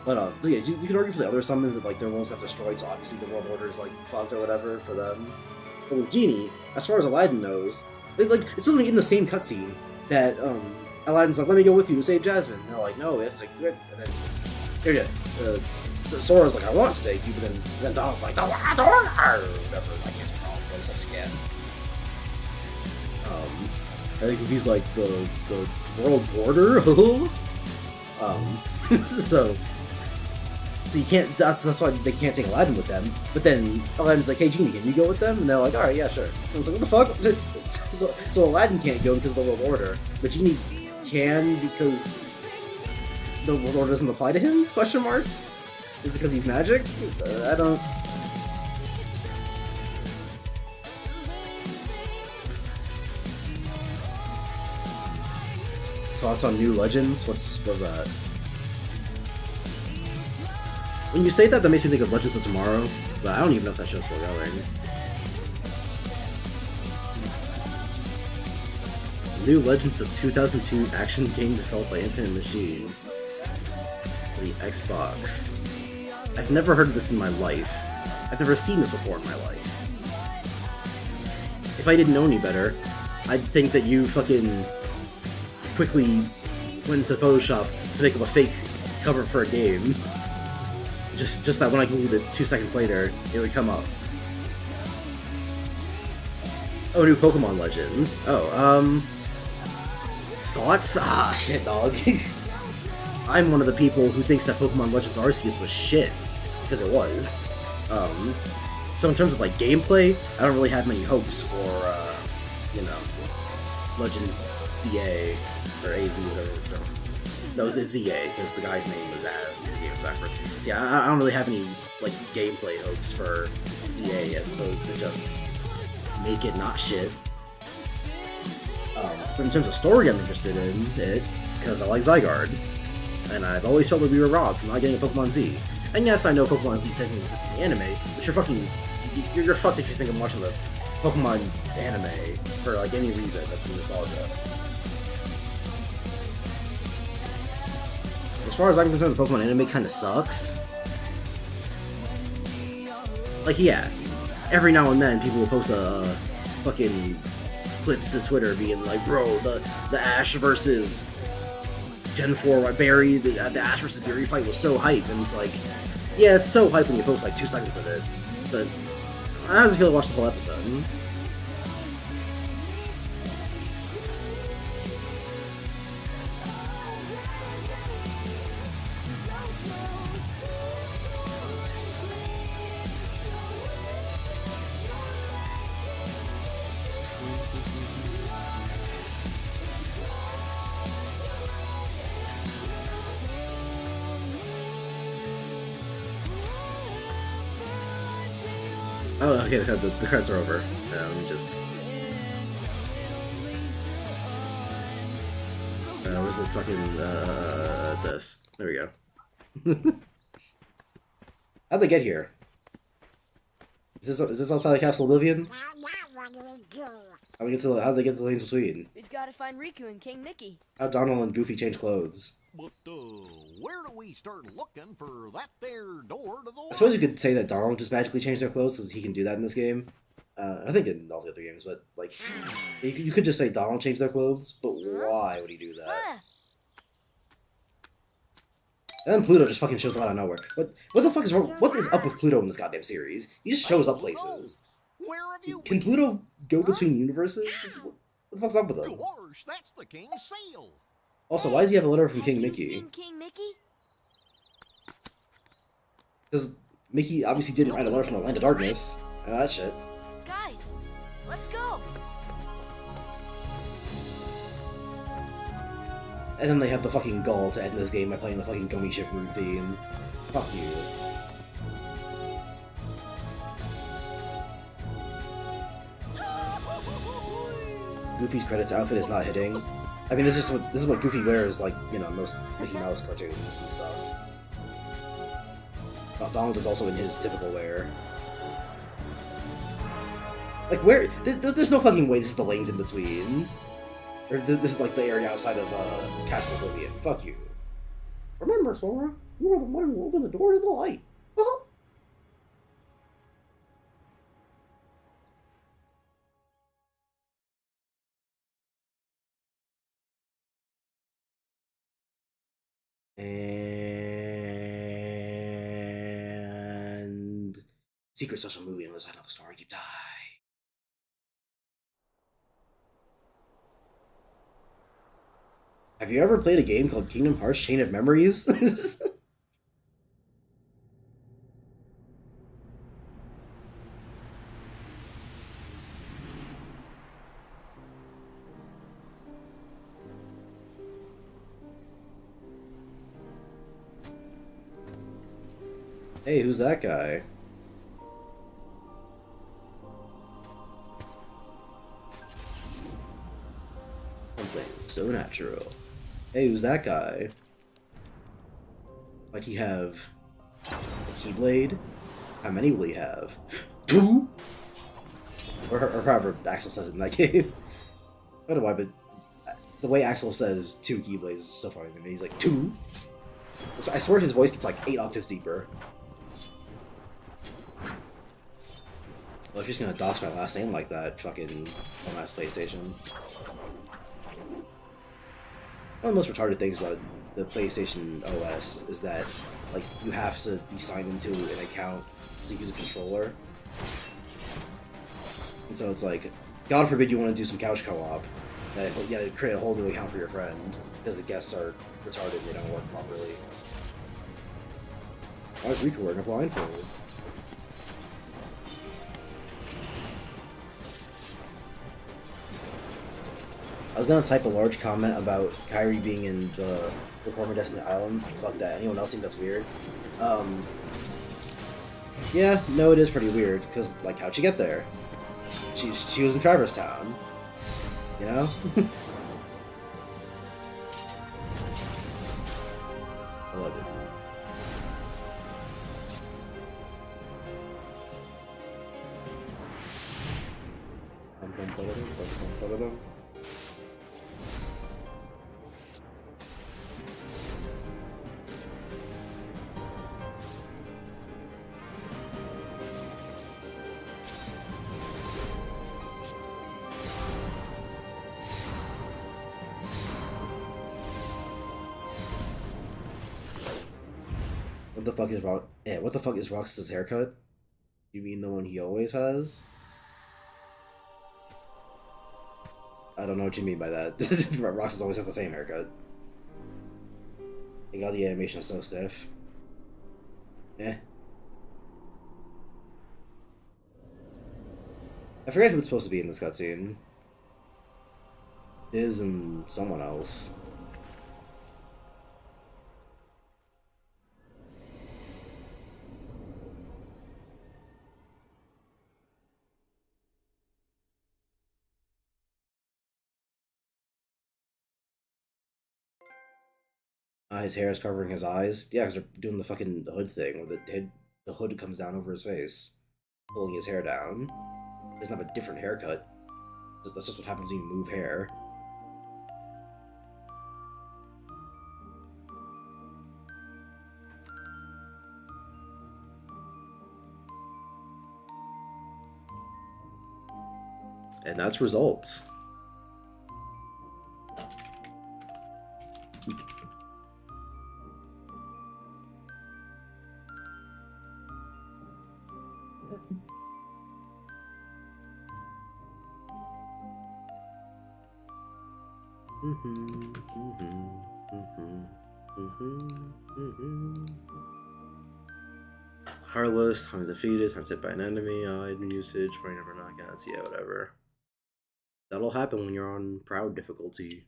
But, yeah, you could argue for the other summons that, like, their worlds got destroyed, so obviously the world order is, like, fucked or whatever for them. But with Genie, as far as Aladdin knows, like, it's literally in the same cutscene that, Aladdin's like, let me go with you to save Jasmine. And they're like, no, it's like, good. And then, here you go. Sora's like, I want to take you, but then Donald's like, whatever, I can't recall, I just can't. I think he's like the world border. so you can't. That's why they can't take Aladdin with them. But then Aladdin's like, "Hey Genie, can you go with them?" And they're like, "All right, yeah, sure." And it's like, "What the fuck?" so Aladdin can't go because of the world order, but Genie can because the world order doesn't apply to him? Question mark. Is it because he's magic? I don't... Thoughts on new legends? What's that? When you say that, that makes me think of Legends of Tomorrow, but I don't even know if that show's still going. New Legends, the 2002 action game developed by Infinite Machine for the Xbox. I've never heard of this in my life. I've never seen this before in my life. If I didn't know any better, I'd think that you fucking quickly went to Photoshop to make up a fake cover for a game. Just that when I Googled it 2 seconds later, it would come up. Oh, new Pokemon Legends. Oh, thoughts? Ah, shit, dog. I'm one of the people who thinks that Pokemon Legends Arceus was shit, because it was. So in terms of, like, gameplay, I don't really have many hopes for, you know, Legends ZA, or AZ, whatever. No, it's ZA, because the guy's name was Az, and the game's backwards. So yeah, I don't really have any, like, gameplay hopes for ZA, as opposed to just make it not shit. But in terms of story, I'm interested in it, because I like Zygarde. And I've always felt that we were robbed from not getting a Pokemon Z. And yes, I know Pokemon Z technically exists in the anime, but you're fucking... You're fucked if you think I'm watching the Pokemon anime for, like, any reason of the nostalgia. As far as I'm concerned, the Pokemon anime kinda sucks. Like, yeah, every now and then people will post a fucking clips to Twitter being like, bro, the Ash versus Gen 4 Barry, the Ash versus Barry fight was so hype, and it's like, yeah, it's so hype when you post like 2 seconds of it, but how does it feel to watch the whole episode? Oh, okay, the credits are over. Let me just... where's the fucking, this? There we go. How'd they get here? Is this outside of Castle Oblivion? How'd they get to the lanes between? We've got to find Riku and King Mickey. How'd Donald and Goofy change clothes? But, where do we start looking for that there door to the I suppose you could say that Donald just magically changed their clothes, since he can do that in this game. I think in all the other games, but, like, you could just say Donald changed their clothes, but why would he do that? And then Pluto just fucking shows up out of nowhere. What the fuck is wrong? What is up with Pluto in this goddamn series? He just shows up places. Where have you Can Pluto go between universes? What the fuck's up with him? Gosh, that's the king's seal. Also, why does he have a letter from King Have you Mickey? seen King Mickey? Because Mickey obviously didn't write a letter from the Land of Darkness. And that shit. Guys, let's go. And then they have the fucking gall to end this game by playing the fucking Gummy Ship Root theme. Fuck you. Goofy's credits outfit is not hitting. I mean, this is what Goofy wears, like, you know, most Mickey Mouse cartoons and stuff. Donald is also in his typical wear. Like, where? There's no fucking way this is the lanes in between. Or this is like the area outside of Castle Oblivion. Fuck you. Remember, Sora, you were the one who opened the door to the light. And secret special movie on the side of the story. You die. Have you ever played a game called Kingdom Hearts Chain of Memories? Hey, who's that guy? Something so natural. Hey, who's that guy? Might he have a Keyblade? How many will he have? 2? Or however Axel says it in that game. I don't know why, but the way Axel says 2 Keyblades is so funny to me. He's like, 2? I swear his voice gets like 8 octaves deeper. Well, if you're just gonna dox my last name like that, fucking dumbass PlayStation. One of the most retarded things about the PlayStation OS is that, like, you have to be signed into an account to use a controller. And so it's like, God forbid you want to do some couch co-op, you gotta create a whole new account for your friend, because the guests are retarded and they don't work properly. Why is Riku wearing a blindfold? I was gonna type a large comment about Kyrie being in the former Destiny Islands. Fuck that. Anyone else think that's weird? Yeah, no, it is pretty weird, because, like, how'd she get there? She was in Traverse Town. You know? I love it. What the fuck is Rock? Yeah, what the fuck is Roxas' haircut? You mean the one he always has? I don't know what you mean by that. Roxas always has the same haircut. God, the animation is so stiff. Eh. I forget who it's supposed to be in this cutscene. Diz and someone else. His hair is covering his eyes. Yeah, because they're doing the fucking hood thing, where the hood comes down over his face, pulling his hair down. He doesn't have a different haircut. That's just what happens when you move hair. And that's results. Heartless, times defeated, times hit by an enemy, item usage, point number knockouts, yeah, whatever. That'll happen when you're on proud difficulty.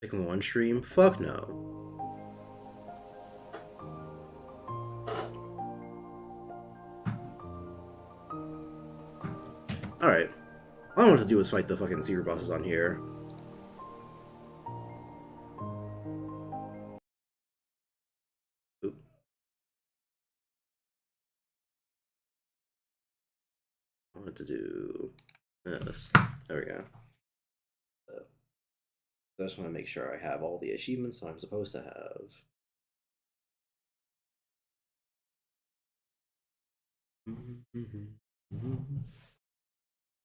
Picking one stream? Fuck no. Alright. All I want to do is fight the fucking secret bosses on here. Oop. I wanted to do this. There we go. I just want to make sure I have all the achievements that I'm supposed to have.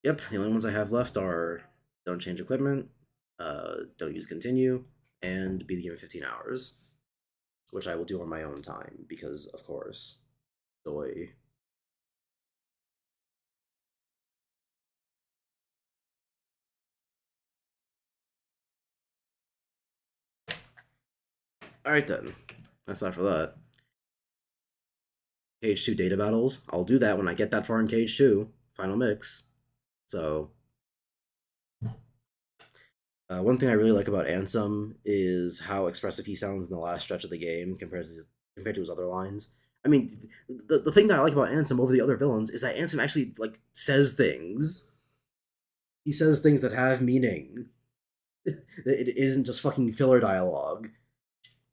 Yep, the only ones I have left are don't change equipment, don't use continue, and be the game in 15 hours, which I will do on my own time because, of course, doy. Alright then, that's not for that. KH2 data battles, I'll do that when I get that far in KH2, final mix. So, One thing I really like about Ansem is how expressive he sounds in the last stretch of the game compared to his other lines. I mean, the thing that I like about Ansem over the other villains is that Ansem actually like says things. He says things that have meaning. It isn't just fucking filler dialogue,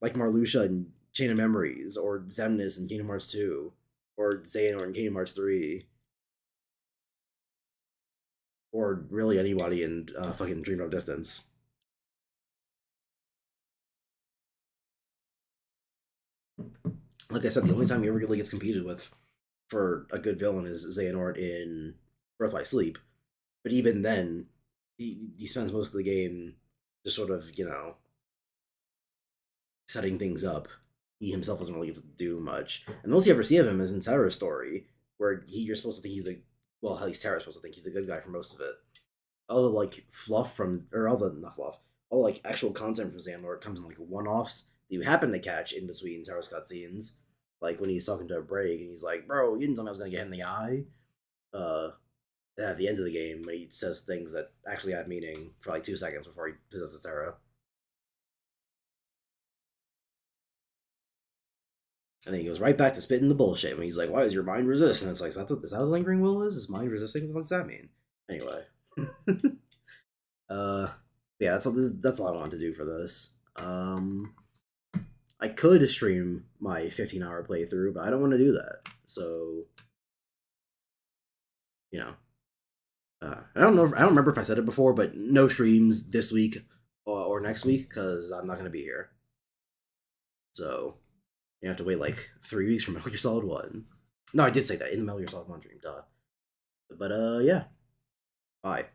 like Marluxia in Chain of Memories, or Xemnas in Kingdom Hearts 2, or Xehanort in Kingdom Hearts 3, or really anybody in fucking Dream of Distance. Like I said, the only time he ever really gets competed with for a good villain is Xehanort in Birth by Sleep. But even then, he spends most of the game just sort of, setting things up. He himself doesn't really get to do much. And the most you ever see of him is in Terra's story, where you're supposed to think he's the, well, at least Terra's supposed to think he's the good guy for most of it. All the, like, fluff from, or all the, not fluff, all, like, actual content from Xehanort comes in, like, one-offs that you happen to catch in between Terra's cutscenes. Like, when he's talking to a Break, and he's like, bro, you didn't tell me I was gonna get hit in the eye. At the end of the game, he says things that actually have meaning for, like, 2 seconds before he possesses Terra. And then he goes right back to spitting the bullshit when he's like, why does your mind resist? And it's like, is that what lingering will is? Is mind resisting? What the fuck does that mean? Anyway. Yeah, that's all I wanted to do for this. I could stream my 15-hour playthrough, but I don't want to do that. So, I don't remember if I said it before, but no streams this week or next week, because I'm not going to be here. So, you have to wait like 3 weeks for Metal Gear Solid 1. No, I did say that in the Metal Gear Solid 1 stream, duh. But, yeah. Bye.